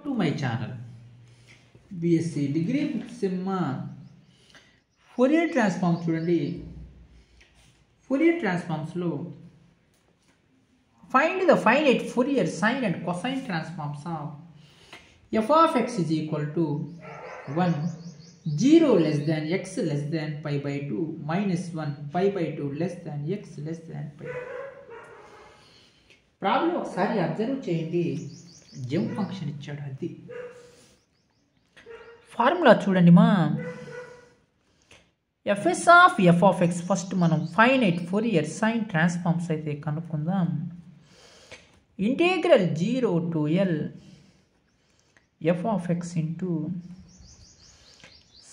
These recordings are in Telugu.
to my channel BSc degree simma Fourier transform చూడండి. Fourier transforms లో find the finite Fourier sine and cosine transforms of f of x is equal to 1 0 less than x less than pi by 2 minus 1 pi by 2 less than x less than pi. Problem ఒకసారి అబ్జర్వ్ చేయండి. జెమ్ ఫంక్షన్ ఇచ్చాడు, అది ఫార్ములా చూడండి మా FS of F of x. First మనం ఫైనైట్ ఫోరియర్ సైన్ ట్రాన్స్ఫార్మ్స్ అయితే కనుక్కుందాం. Integral 0 to L F of X into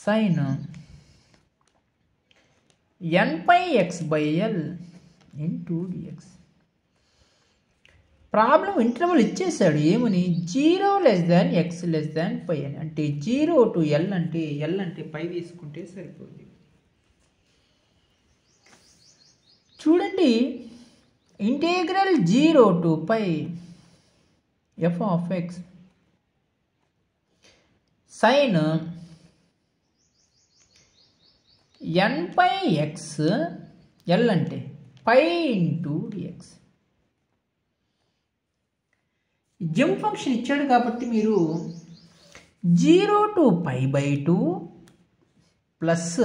sine n pi x by L into dx. Problem interval ఇచ్చేసాడు ఏమని, 0 less than x less than పై అని. అంటే 0 to L అంటే L అంటే పై తీసుకుంటే సరిపోతుంది. చూడండి, integral 0 to pi F of X sine n pi X L అంటే పై ఇంటూ డిఎక్స్. జెమ్ ఫంక్షన్ ఇచ్చాడు కాబట్టి మీరు 0 to pi by 2 plus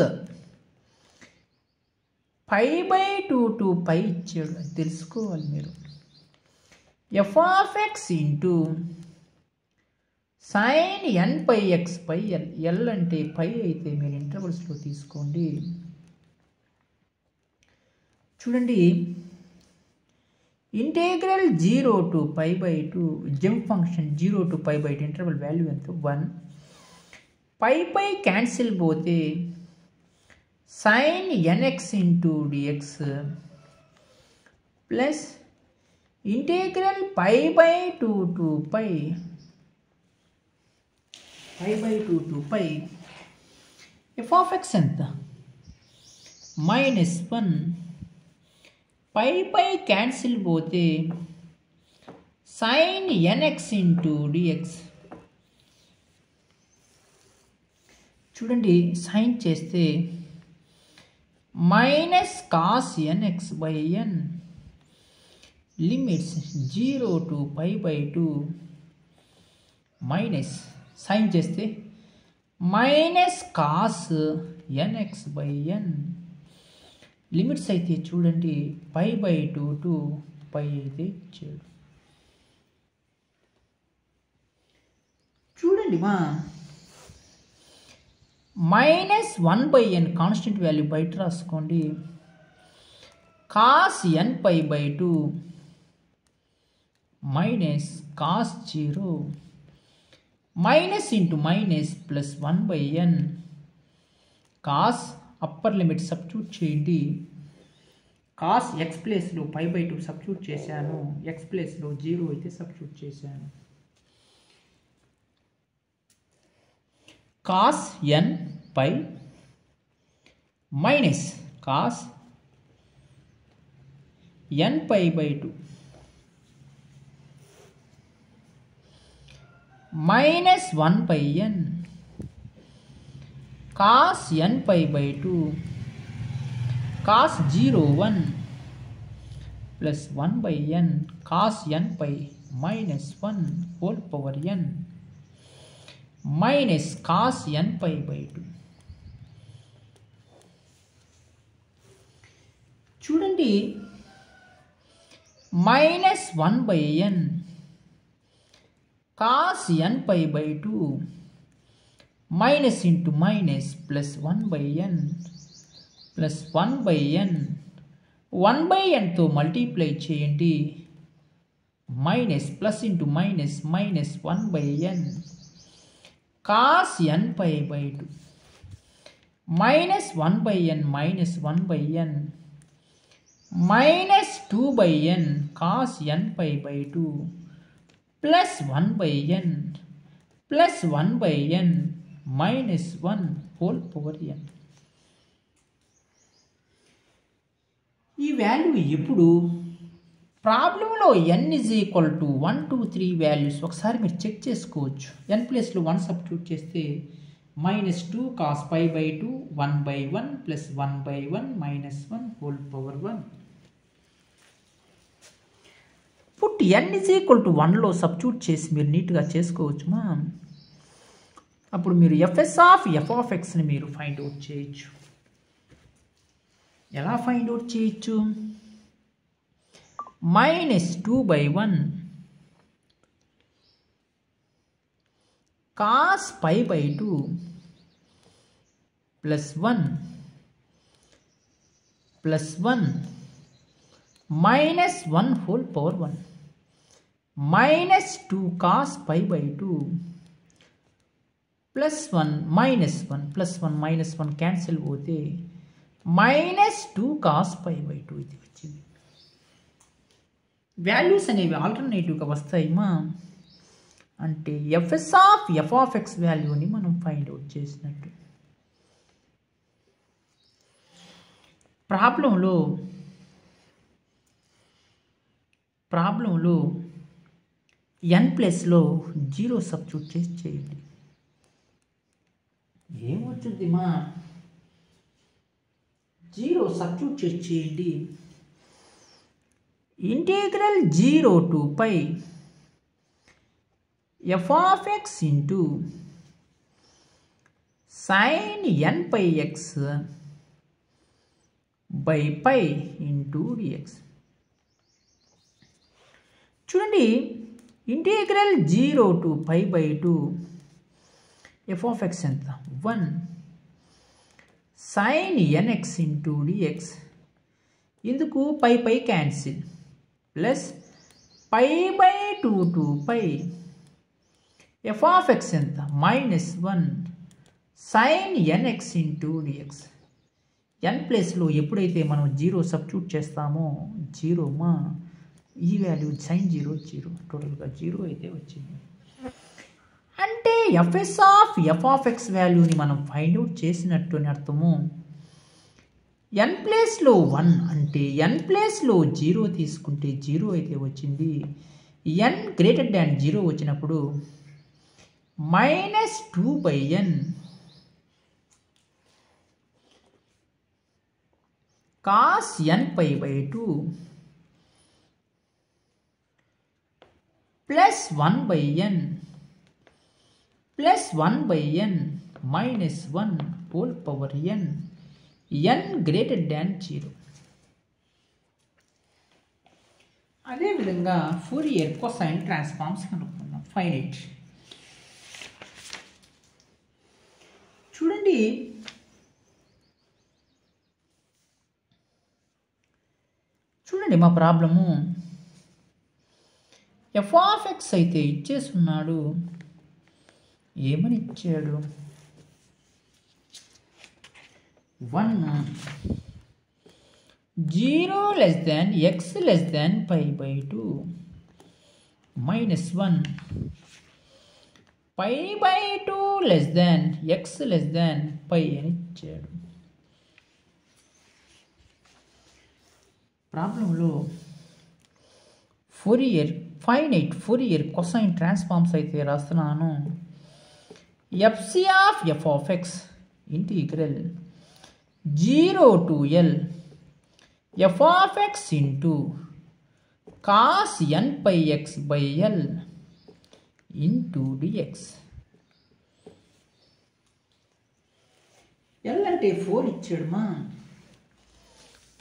pi by 2 to pi ఇచ్చాడు, అది తెలుసుకోవాలి మీరు. F of X into sine n pi X pi L. L అంటే పై అయితే మీరు ఇంటర్వల్స్లో తీసుకోండి. చూడండి, ఇంటిగ్రల్ 0 to పై బై 2 జెమ్ function 0 to pi by 2 interval value ఎంత 1. పై క్యాన్సిల్ పోతే sine nx into dx plus integral pi by 2 to pi by 2 to pi F of X ఎంత -1. పై క్యాన్సిల్ పోతే సైన్ nx ఇంటూ డిఎక్స్. చూడండి, సైన్ చేస్తే minus cos nx by n limits 0 to pi by 2 minus sine చేస్తే minus cos nx by n limits అయితే చూడండి పై బై 2 to పై అయితే ఇచ్చాడు. చూడండి మా -1/n కాన్స్టెంట్ వాల్యూ బయట రాసుకోండి. Cos n pi by 2 minus cos 0 minus into minus plus 1/n cos upper limit substitute చేయండి. కాస్ ఎక్స్ ప్లేస్లో పై బై 2 సబ్స్టిట్యూట్ చేశాను, ఎక్స్ ప్లేస్లో 0 అయితే సబ్స్టిట్యూట్ చేశాను. Cos n pi minus cos n pi by 2 minus 1/n cos n pi by 2 cos 0 1 plus 1/n cos n pi minus 1 whole power n minus cos n pi by 2. చూడండి, minus 1/n cos n pi by 2 minus into minus plus 1/n plus 1/n 1/nతో మల్టిప్లై చేయండి. Minus plus into minus minus 1/n cos n pi by 2 minus 1/n minus 1/n minus 2/n cos n pi by 2 plus 1/n plus 1/n minus 1 whole power n. ఈ వాల్యూ ఎప్పుడు ప్రాబ్లంలో n is equal to 1 2 3 values ఒకసారి మీరు చెక్ చేసుకోవచ్చు. n ప్లేస్లో 1 సబ్స్టిట్యూట్ చేస్తే -2 cos pi by 2 1/1 plus 1/1 minus 1 whole power 1. Put n is equal to 1లో సబ్స్టిట్యూట్ చేసి మీరు నీట్గా చేసుకోవచ్చుమా. అప్పుడు మీరు f(x)ని మీరు ఫైండ్ అవుట్ చేయొచ్చు. ఎలా ఫైండ్ అవుట్ చేయొచ్చు? -2/1 cos pi by 2 plus 1 minus 1 whole power 1 -2 cos pi by 2 plus 1 minus 1 plus 1 minus 1 cancel పోతే -2 cos pi by 2 ఇది వచ్చింది. వాల్యూస్ అనేవి ఆల్టర్నేటివ్గా వస్తాయిమా. అంటే f(x) వాల్యూని మనం ఫైండ్ అవుట్ చేసినట్టు. ప్రాబ్లంలో n ప్లేస్లో 0 సబ్స్టిట్యూట్ చేసి చేయండి. ఏమొచ్చుద్దిమా? 0 సబ్స్టిట్యూట్ చేసి చేయండి. Integral 0 to pi f(x) into sin n pi x by pi into dx. చూడండి, integral 0 to pi by 2 f(x) ఎంత? 1 sin nx into dx. ఇందుకు pi cancel plus pi by 2 to pi f(x) ఎంత? -1 sin nx into dx. n ప్లేస్లో ఎప్పుడైతే మనం 0 సబ్స్టిట్యూట్ చేస్తామో 0 మా ఈ వాల్యూ sin 0 టోటల్గా 0 అయితే వచ్చింది. అంటే f(x) వాల్యూని మనం ఫైండ్ అవుట్ చేసినట్టు అని అర్థము. n ప్లేస్లో 1 అంటే n ప్లేస్లో 0 తీసుకుంటే 0 అయితే వచ్చింది. n గ్రేటర్ దాన్ 0 వచ్చినప్పుడు -2/n cos n pi by 2 plus 1/n minus 1 whole power n greater than 0. అదేవిధంగా ఫోరియర్ కొసైన్ ట్రాన్స్ఫార్మ్స్ కనుక్కుందాం. ఫైనైట్ చూడండి మా ప్రాబ్లము. f(x) అయితే ఇచ్చేస్తున్నాడు. ఏమని ఇచ్చాడు? 1 0 less than x less than pi by 2 minus 1 pi by 2 less than x less than pi అని ఇచ్చాడు. ప్రాబ్లంలో ఫైనైట్ ఫోరియర్ కొసైన్ ట్రాన్స్ఫార్మ్స్ అయితే రాస్తున్నాను. f(x) integral 0 to L f(x) into cos n pi x by L into dx. L అంటే 4 ఇచ్చాడుమా.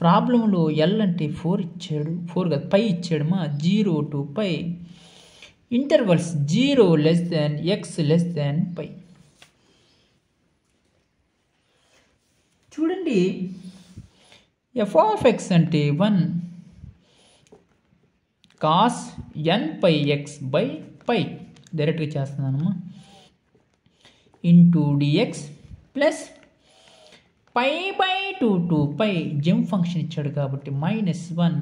ప్రాబ్లంలో L అంటే 4 ఇచ్చాడు. 4 కాదు, పై ఇచ్చాడుమా. 0 to pi intervals 0 less than x less than pi. చూడండి, f(x) అంటే 1 cos n pi x by pi డైరెక్ట్గా చేస్తున్నానమ్మా into dx plus pi by 2 to pi జెమ్ ఫంక్షన్ ఇచ్చాడు కాబట్టి -1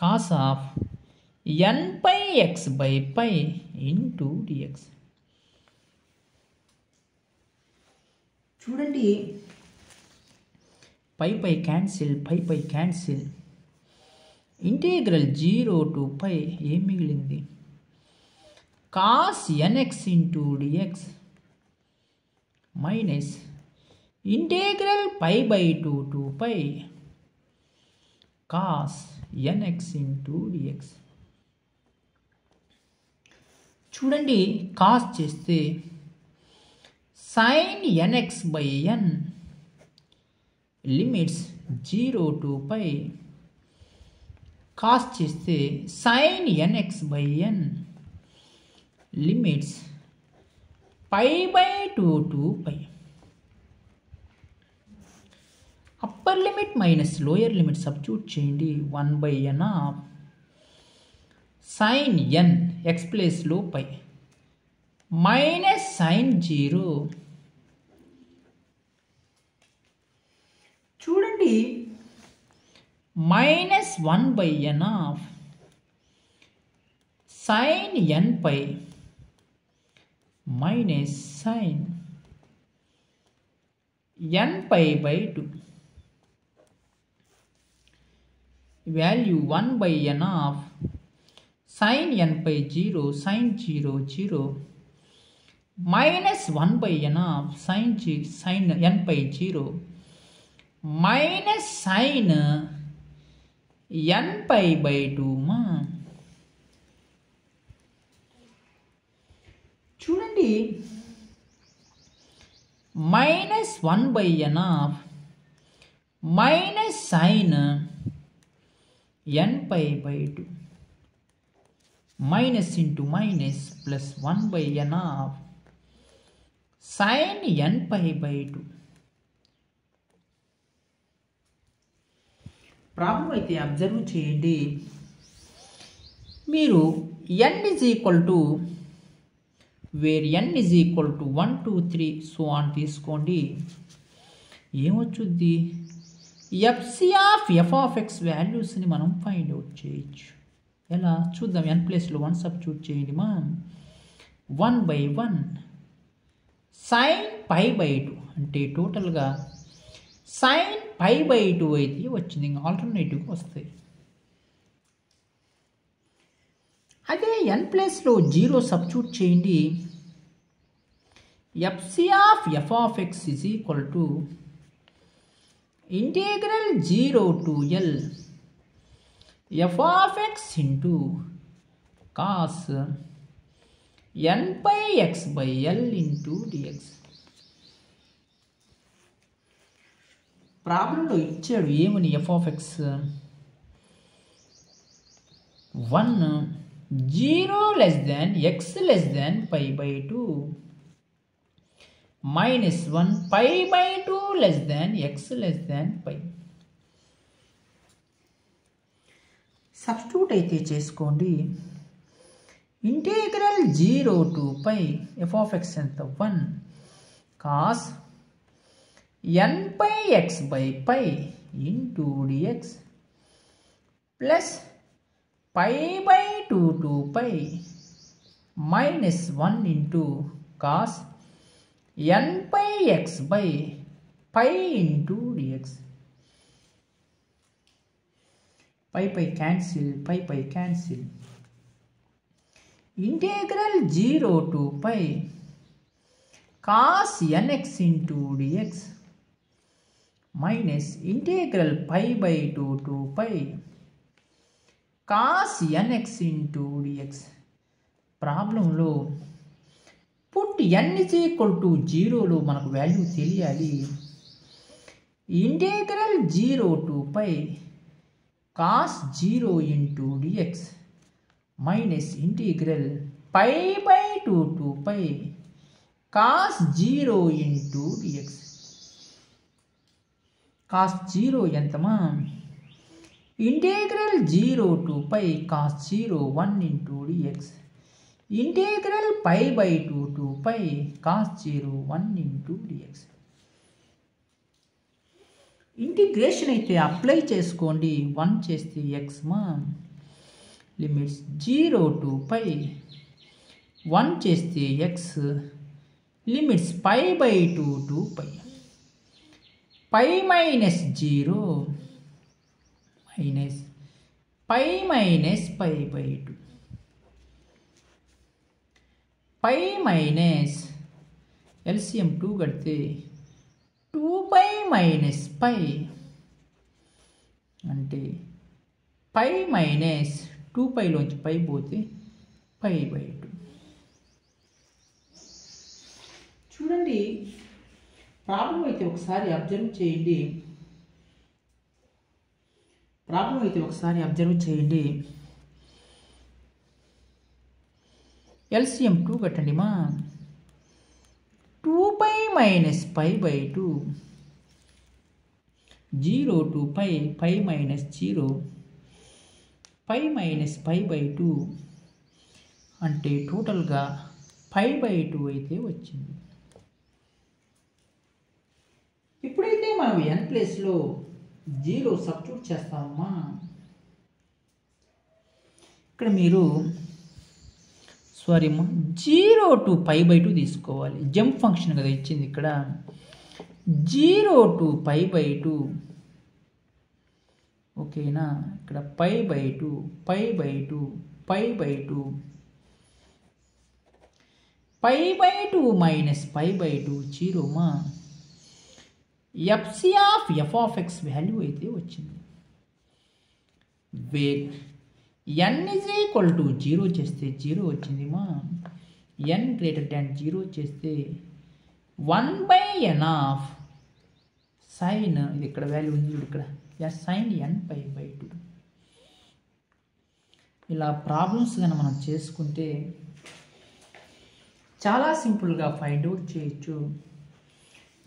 cos of n pi x by pi into dx. చూడండి, pi cancel integral 0 to pi ఏం మిగిలింది? Cos NX into DX minus integral π/2 to pi cos NX into dx. చూడండి, కాస్ చేస్తే sin nx/n limits 0 to pi, cos చేస్తే sin nx/n limits π/2 to pi. Upper limit minus lower limit substitute చేయండి. 1/n of sin n X ప్లేస్లో పై మైనస్ sin 0. చూడండి, minus 1/n of sin n pi minus sin n π/2. Value 1/n of sin n pi 0 sin 0 0 minus 1/n of sin n pi 0 minus sin n π/2 మా. చూడండి, minus 1/n of minus sin n π/2 minus into minus plus 1/n of sin n π/2. Problem అయితే అబ్జర్వ్ చేయండి. మీరు n is equal to where n is equal to 1 2 3 so on తీసుకోండి. ఏమొచ్చుద్ది? FC of F of X వాల్యూస్ని మనం ఫైండ్ అవుట్ చేయొచ్చు. ఎలా చూద్దాం? n ప్లేస్లో 1 సబ్స్టిట్యూట్ చేయండి మా. 1/1 sin π/2 అంటే టోటల్గా sin π/2 అయితే వచ్చింది. ఇంకా ఆల్టర్నేటివ్గా వస్తాయి. అదే n ప్లేస్లో 0 సబ్స్టిట్యూట్ చేయండి. FC of F of X is equal to integral 0 to L F of X into cos n/x/L into DX. ప్రాబ్లంలో ఇచ్చాడు ఏమని? F of X 1 0 less than x less than π/2 minus 1 π/2 less than x less than π. Substitute అయితే చేసుకోండి. Integral 0 to pi F of X ఎంత? 1 cos n/x/π into dx plus π/2 to pi minus 1 into cos n/x/π into DX. Pi cancel, pi cancel. Integral 0 to pi cos nx into DX minus integral π/2 to pi cos nx into DX. ప్రాబ్లంలో put n is equal to 0లో మనకు వాల్యూ తెలియాలి. Integral 0 to pi cos 0 into DX minus integral π/2 to pi cos 0 into DX. Cos 0 ఎంతమా? Integral 0 to pi cos 0 1 into DX integral π/2 to pi cos 0 1 into dx. Integration అయితే అప్లై చేసుకోండి. 1 చేస్తే ఎక్స్ మా లిమిట్స్ 0 to పై 1 చేస్తే X limits π/2 to pi pi minus 0 minus pi minus pi by 2 pi minus LCM 2 కడితే 2 పై మైనస్ పై అంటే పై మైనస్ 2 పైలోంచి పై పోతే పై బై 2. చూడండి, ప్రాబ్లం అయితే ఒకసారి అబ్జర్వ్ చేయండి. ఎల్సిఎం 2 కట్టండి మా. 2 pi minus pi by 2 0 to pi pi minus 0 pi minus pi by 2 అంటే టోటల్గా పై బై 2 అయితే వచ్చింది. ఇప్పుడైతే మనం n ప్లేస్లో 0 సబ్స్టిట్యూట్ చేస్తామమ్మా. ఇక్కడ మీరు 0 టు పై బై 2 తీసుకోవాలి. జంప్ ఫంక్షన్ కదా ఇచ్చింది ఇక్కడ. 0 టు పై బై 2 ఓకేనా. ఇక్కడ pi by 2 pi by 2 pi by 2 pi by 2 minus pi by 2 0 మా. FC of F of x value అయితే వచ్చింది. Where n is equal to 0 చేస్తే 0 వచ్చింది మా. n గ్రేటర్ దాన్ 0 చేస్తే 1/n ఆఫ్ సైన్, ఇది ఇక్కడ వాల్యూ ఉంది చూడు, ఇక్కడ సైన్ n పై బై 2. ఇలా ప్రాబ్లమ్స్ కనుక మనం చేసుకుంటే చాలా సింపుల్గా ఫైండ్ అవుట్ చేయొచ్చు.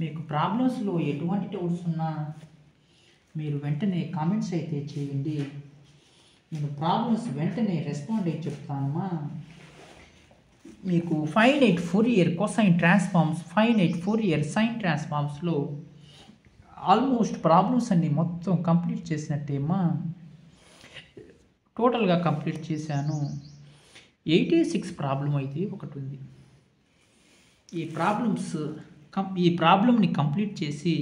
మీకు ప్రాబ్లమ్స్లో ఎటువంటి డౌట్స్ ఉన్నా మీరు వెంటనే కామెంట్స్ అయితే చేయండి. నేను ప్రాబ్లమ్స్ వెంటనే రెస్పాండ్ అయ్యి చెప్తానమ్మా. మీకు finite Fourier cosine transforms, finite Fourier sine ట్రాన్స్ఫార్మ్స్లో ఆల్మోస్ట్ ప్రాబ్లమ్స్ అన్నీ మొత్తం కంప్లీట్ చేసినట్టేమ్మా. టోటల్గా కంప్లీట్ చేశాను. 86 ప్రాబ్లం అయితే ఒకటి ఉంది. ఈ ప్రాబ్లమ్ని కంప్లీట్ చేసి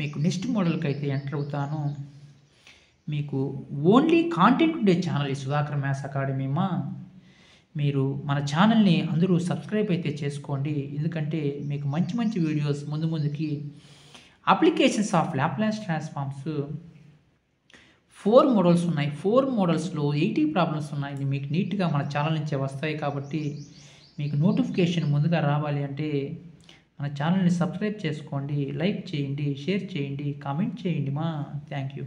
మీకు నెక్స్ట్ మోడల్కి అయితే ఎంటర్ అవుతాను. మీకు ఓన్లీ కాంటెంట్ ఉండే ఛానల్ ఈ సుధాకర్ మ్యాథ్స్ అకాడమీమా. మీరు మన ఛానల్ని అందరూ సబ్స్క్రైబ్ అయితే చేసుకోండి. ఎందుకంటే మీకు మంచి మంచి వీడియోస్ ముందుకి applications of Laplace transforms 4 models ఉన్నాయి. 4 మోడల్స్లో 80 ప్రాబ్లమ్స్ ఉన్నాయి. మీకు నీట్గా మన ఛానల్ నుంచే వస్తాయి. కాబట్టి మీకు నోటిఫికేషన్ ముందుగా రావాలి అంటే మన ఛానల్ని సబ్స్క్రైబ్ చేసుకోండి, లైక్ చేయండి, షేర్ చేయండి, కామెంట్ చేయండి మా. Thank you.